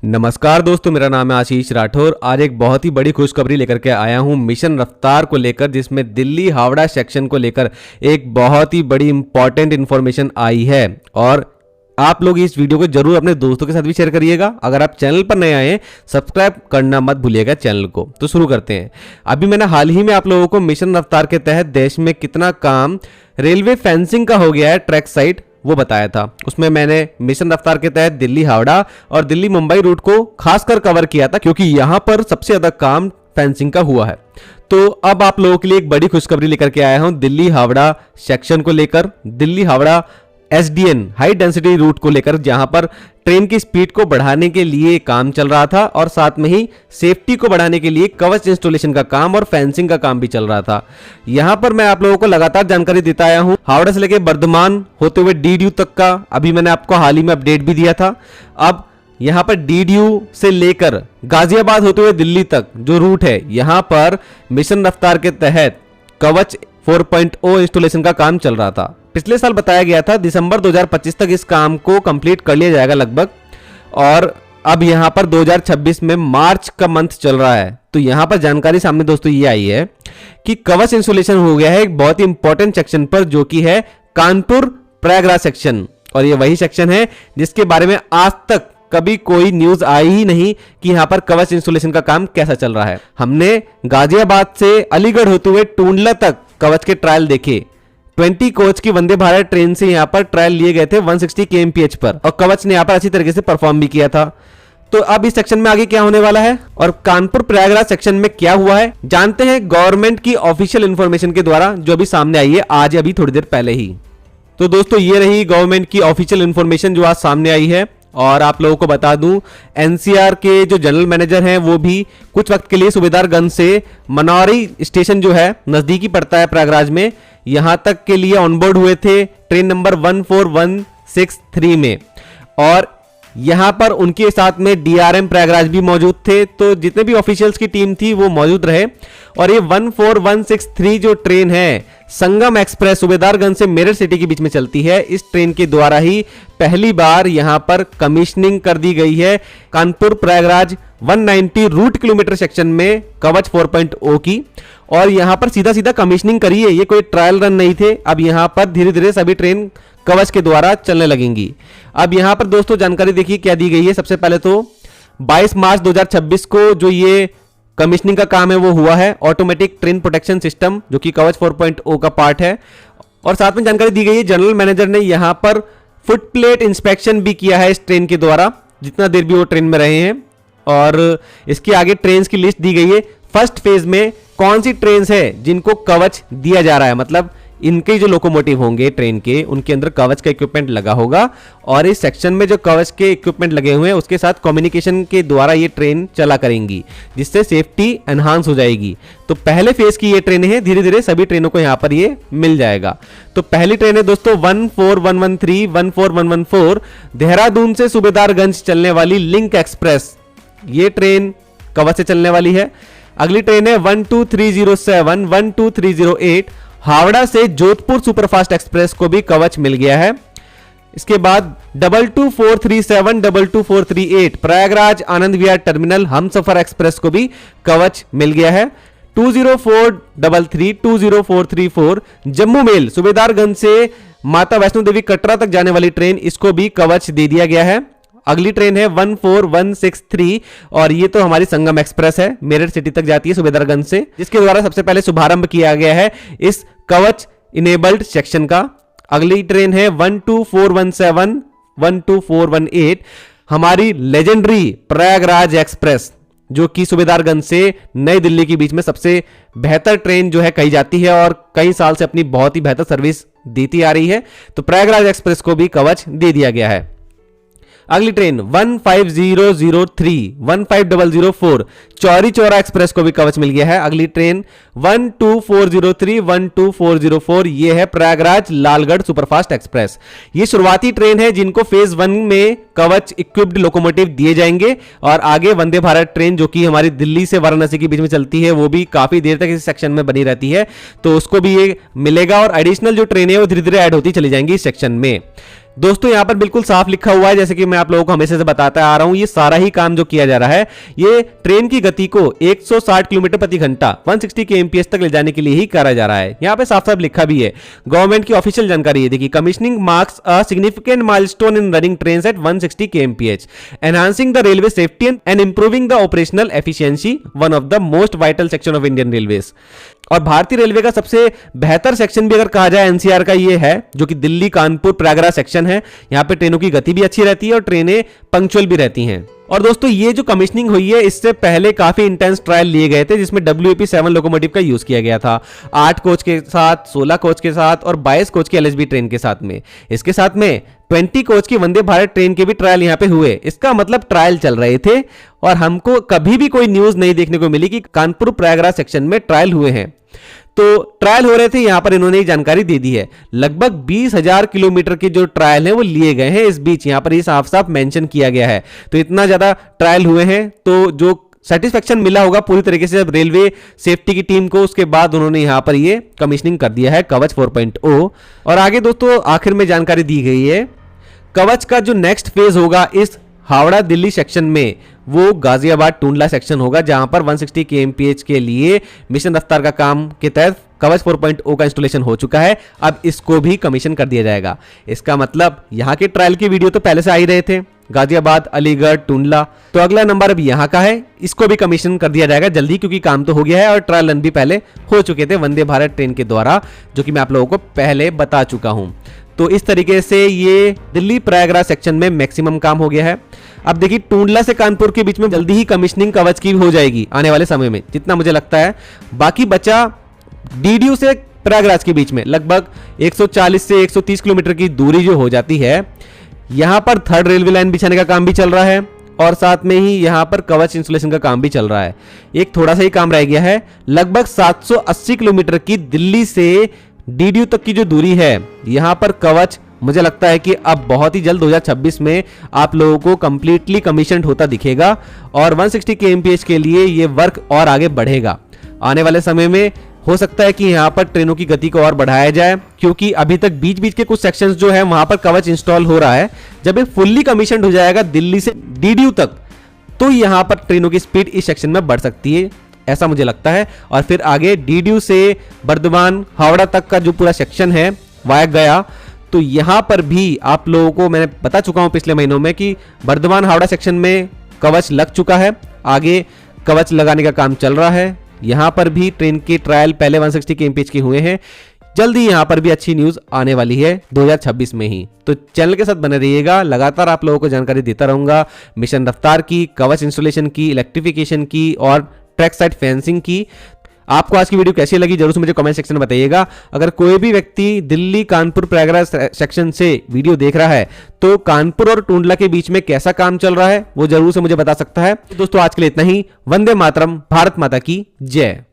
नमस्कार दोस्तों, मेरा नाम है आशीष राठौर। आज एक बहुत ही बड़ी खुशखबरी लेकर के आया हूं मिशन रफ्तार को लेकर, जिसमें दिल्ली हावड़ा सेक्शन को लेकर एक बहुत ही बड़ी इंपॉर्टेंट इन्फॉर्मेशन आई है। और आप लोग इस वीडियो को जरूर अपने दोस्तों के साथ भी शेयर करिएगा। अगर आप चैनल पर नए आए हैं, सब्सक्राइब करना मत भूलिएगा चैनल को। तो शुरू करते हैं। अभी मैंने हाल ही में आप लोगों को मिशन रफ्तार के तहत देश में कितना काम रेलवे फेंसिंग का हो गया है ट्रैक साइड, वो बताया था। उसमें मैंने मिशन रफ्तार के तहत दिल्ली हावड़ा और दिल्ली मुंबई रूट को खासकर कवर किया था, क्योंकि यहां पर सबसे ज्यादा काम फेंसिंग का हुआ है। तो अब आप लोगों के लिए एक बड़ी खुशखबरी लेकर के आया हूं दिल्ली हावड़ा सेक्शन को लेकर, Delhi Howrah SDN high density route को लेकर, जहां पर ट्रेन की स्पीड को बढ़ाने के लिए काम चल रहा था और साथ में ही सेफ्टी को बढ़ाने के लिए कवच इंस्टॉलेशन का काम और फेंसिंग का काम भी चल रहा था। यहां पर मैं आप लोगों को लगातार जानकारी देता आया हूं, हावड़ा से लेकर बर्धमान होते हुए डीडीयू तक का। अभी मैंने आपको हाल ही में अपडेट भी दिया था। अब यहां पर डीडीयू से लेकर गाजियाबाद होते हुए दिल्ली तक जो रूट है, यहां पर मिशन रफ्तार के तहत कवच 4.0 इंस्टॉलेशन का काम चल रहा था। पिछले साल बताया गया था दिसंबर 2025 तक इस काम को कंप्लीट कर लिया जाएगा लगभग, और अब यहां पर 2026 में मार्च का मंथ चल रहा है। तो यहां पर जानकारी सामने दोस्तों ये आई है कि कवच इंस्टॉलेशन हो गया है एक बहुत ही इंपॉर्टेंट सेक्शन पर, जो कि है कानपुर प्रयागराज सेक्शन। और ये वही सेक्शन है जिसके बारे में आज तक कभी कोई न्यूज आई ही नहीं कि यहां पर कवच इंस्टॉलेशन का काम कैसा चल रहा है। हमने गाजियाबाद से अलीगढ़ होते हुए टूंडला तक कवच के ट्रायल देखे। 20 कोच की वंदे भारत ट्रेन से यहां पर ट्रायल लिए गए थे 160 kmph पर, और कवच ने यहां पर अच्छी तरीके से परफॉर्म भी किया था। तो अब इस सेक्शन में आगे क्या होने वाला है और कानपुर प्रयागराज सेक्शन में क्या हुआ है, जानते हैं गवर्नमेंट की ऑफिशियल इंफॉर्मेशन के द्वारा, जो अभी सामने आई है आज अभी थोड़ी देर पहले ही। तो दोस्तों ये रही गवर्नमेंट की ऑफिशियल इंफॉर्मेशन जो आज सामने आई है। और आप लोगों को बता दूं, एनसीआर के जो जनरल मैनेजर हैं वो भी कुछ वक्त के लिए सूबेदारगंज से मनौरी स्टेशन जो है नजदीकी पड़ता है प्रयागराज में, यहां तक के लिए ऑनबोर्ड हुए थे ट्रेन नंबर 14163 में। और यहां पर उनके साथ में डीआरएम प्रयागराज भी मौजूद थे। तो जितने भी ऑफिशियल्स की टीम थी वो मौजूद रहे। और ये 14163 जो ट्रेन है संगम एक्सप्रेस सूबेदारगंज से मेरठ सिटी के बीच में चलती है। इस ट्रेन के द्वारा ही पहली बार यहां पर कमीशनिंग कर दी गई है Kanpur Prayagraj 190 route kilometre section में कवच 4.0 की। और यहां पर सीधा सीधा कमीशनिंग करी है, ये कोई ट्रायल रन नहीं थे। अब यहां पर धीरे धीरे सभी ट्रेन कवच के द्वारा चलने लगेंगी। अब यहां पर दोस्तों जानकारी देखिए क्या दी गई है। सबसे पहले तो 22 मार्च 2026 को जो ये कमीशनिंग का काम है वो हुआ है, ऑटोमेटिक ट्रेन प्रोटेक्शन सिस्टम जो कि कवच 4.0 का पार्ट है। और साथ में जानकारी दी गई है जनरल मैनेजर ने यहां पर फुट प्लेट इंस्पेक्शन भी किया है इस ट्रेन के द्वारा, जितना देर भी वो ट्रेन में रहे हैं। और इसके आगे ट्रेन की लिस्ट दी गई है। फर्स्ट फेज में कौन सी ट्रेन है जिनको कवच दिया जा रहा है, मतलब इनके जो लोकोमोटिव होंगे ट्रेन के, उनके अंदर कवच का इक्विपमेंट लगा होगा। और इस सेक्शन में जो कवच के इक्विपमेंट लगे हुए हैं उसके साथ कम्युनिकेशन के द्वारा ये ट्रेन चला करेंगी, जिससे सेफ्टी एनहांस हो जाएगी। तो पहले फेज की ये ट्रेन है, धीरे धीरे सभी ट्रेनों को यहां पर ये मिल जाएगा। तो पहली ट्रेन है दोस्तों 14113 14114 देहरादून से सूबेदारगंज चलने वाली लिंक एक्सप्रेस, ये ट्रेन कवच से चलने वाली है। अगली ट्रेन है 12307 12308 हावड़ा से जोधपुर सुपरफास्ट एक्सप्रेस को भी कवच मिल गया है। इसके बाद 22437 22438 प्रयागराज आनंद विहार टर्मिनल हमसफर एक्सप्रेस को भी कवच मिल गया है। 20433 20434 जम्मू मेल सूबेदारगंज से माता वैष्णो देवी कटरा तक जाने वाली ट्रेन, इसको भी कवच दे दिया गया है। अगली ट्रेन है 14163 और ये तो हमारी संगम एक्सप्रेस है, मेरठ सिटी तक जाती है सूबेदारगंज से, जिसके द्वारा सबसे पहले शुभारंभ किया गया है इस कवच इनेबल्ड सेक्शन का। अगली ट्रेन है 12417 12418 हमारी लेजेंडरी प्रयागराज एक्सप्रेस, जो कि सूबेदारगंज से नई दिल्ली के बीच में सबसे बेहतर ट्रेन जो है कही जाती है और कई साल से अपनी बहुत ही बेहतर सर्विस देती आ रही है। तो प्रयागराज एक्सप्रेस को भी कवच दे दिया गया है। अगली ट्रेन 15003 15004 चौरी चौरा एक्सप्रेस को भी कवच मिल गया है। अगली ट्रेन 12403 12404 ये है प्रयागराज लालगढ़ सुपरफास्ट एक्सप्रेस। ये शुरुआती ट्रेन है जिनको फेज 1 में कवच इक्विप्ड लोकोमोटिव दिए जाएंगे। और आगे वंदे भारत ट्रेन जो कि हमारी दिल्ली से वाराणसी के बीच में चलती है, वो भी काफी देर तक इस सेक्शन में बनी रहती है, तो उसको भी ये मिलेगा। और एडिशनल जो ट्रेन है वो धीरे धीरे ऐड होती चली जाएंगी इस सेक्शन में। दोस्तों यहाँ पर बिल्कुल साफ लिखा हुआ है, जैसे कि मैं आप लोगों को हमेशा से बताता आ रहा हूं, ये सारा ही काम जो किया जा रहा है ये ट्रेन की गति को 160 किलोमीटर प्रति घंटा 160 kmph तक ले जाने के लिए ही करा जा रहा है। यहाँ पे साफ साफ लिखा भी है, गवर्नमेंट की ऑफिशियल जानकारी है। देखिए, commissioning marks a significant milestone in running trains at 160 kmph, enhancing the railway safety and improving the operational efficiency, one of the most vital section of Indian railways. और भारतीय रेलवे का सबसे बेहतर section भी अगर कहा जाए एनसीआर का ये है, जो कि दिल्ली कानपुर प्रयागराज सेक्शन है। यहाँ पे ट्रेनों की गति भी अच्छी रहती है और ट्रेनें पंक्चुअल भी रहती हैं। और दोस्तों ये जो कमीशनिंग हुई है, इससे पहले काफी इंटेंस ट्रायल लिए गए थे, जिसमें WAP-7 लोकोमोटिव का यूज किया गया था, 8 कोच के साथ, 16 कोच के साथ और 22 कोच की LHB ट्रेन के साथ में। इसके साथ में 20 कोच की वंदे भारत ट्रेन के भी ट्रायल यहाँ पे हुए। इसका मतलब ट्रायल चल रहे थे और हमको कभी भी कोई न्यूज नहीं देखने को मिली कि कानपुर प्रयागराज सेक्शन में ट्रायल हुए हैं। तो ट्रायल हो रहे थे, यहां पर इन्होंने जानकारी दे दी है। लगभग 20,000 किलोमीटर के जो ट्रायल हैं वो लिए गए हैं इस बीच, यहां पर ये साफ साफ मेंशन किया गया है। तो इतना ज्यादा ट्रायल हुए हैं, तो जो सेटिस्फेक्शन मिला होगा पूरी तरीके से रेलवे सेफ्टी की टीम को, उसके बाद उन्होंने यहां पर ये कमीशनिंग कर दिया है कवच 4.0। और आगे दोस्तों आखिर में जानकारी दी गई है, कवच का जो नेक्स्ट फेज होगा इस हावड़ा दिल्ली सेक्शन में, वो गाजियाबाद टूंडला सेक्शन होगा, जहां पर 160 kmph के लिए मिशन रफ्तार का काम के तहत कवच 4.0 का इंस्टॉलेशन हो चुका है। अब इसको भी कमीशन कर दिया जाएगा। इसका मतलब यहां के ट्रायल की वीडियो तो पहले से आ ही रहे थे, गाजियाबाद, अलीगढ़, टूंडला। तो अगला नंबर अब यहां का है, इसको भी कमीशन कर दिया जाएगा जल्दी, क्योंकि काम तो हो गया है और ट्रायल रन भी पहले हो चुके थे वंदे भारत ट्रेन के द्वारा, जो कि मैं आप लोगों को पहले बता चुका हूं। तो इस तरीके से ये दिल्ली प्रयागराज सेक्शन में मैक्सिमम काम हो गया है। अब देखिए, टूंडला से कानपुर के बीच में जल्दी ही कमीशनिंग कवच की हो जाएगी आने वाले समय में, जितना मुझे लगता है। बाकी बचा डीडीयू से प्रयागराज के बीच में लगभग 140 से 130 किलोमीटर की दूरी जो हो जाती है, यहां पर थर्ड रेलवे लाइन बिछाने का काम भी चल रहा है और साथ में ही यहां पर कवच इंस्टॉलेशन का काम भी चल रहा है। एक थोड़ा सा ही काम रह गया है, लगभग 780 किलोमीटर की दिल्ली से डीडीयू तक की जो दूरी है, यहां पर कवच मुझे लगता है कि अब बहुत ही जल्द 2026 में आप लोगों को कंप्लीटली कमीशन्ड होता दिखेगा और 160 kmph के लिए ये वर्क और आगे बढ़ेगा। आने वाले समय में हो सकता है कि यहाँ पर ट्रेनों की गति को और बढ़ाया जाए, क्योंकि अभी तक बीच बीच के कुछ सेक्शंस जो है वहां पर कवच इंस्टॉल हो रहा है। जब ये फुल्ली कमीशन्ड हो जाएगा दिल्ली से डीडीयू तक, तो यहाँ पर ट्रेनों की स्पीड इस सेक्शन में बढ़ सकती है, ऐसा मुझे लगता है। और फिर आगे डीडीयू से बर्धमान हावड़ा तक का जो पूरा सेक्शन है वाया गया, तो यहां पर भी आप लोगों को मैंने बता चुका हूं पिछले महीनों में कि बर्धमान हावड़ा सेक्शन में कवच लग चुका है, आगे कवच लगाने का काम चल रहा है। यहां पर भी ट्रेन के ट्रायल पहले 160 kmph के हुए हैं, जल्दी यहां पर भी अच्छी न्यूज आने वाली है 2026 में ही। तो चैनल के साथ बने रहिएगा, लगातार आप लोगों को जानकारी देता रहूंगा मिशन रफ्तार की, कवच इंस्टॉलेशन की, इलेक्ट्रिफिकेशन की और ट्रैक साइड फेंसिंग की। आपको आज की वीडियो कैसी लगी जरूर से मुझे कमेंट सेक्शन में बताइएगा। अगर कोई भी व्यक्ति दिल्ली कानपुर प्रयागराज सेक्शन से वीडियो देख रहा है तो कानपुर और टूंडला के बीच में कैसा काम चल रहा है वो जरूर से मुझे बता सकता है। दोस्तों आज के लिए इतना ही। वंदे मातरम, भारत माता की जय।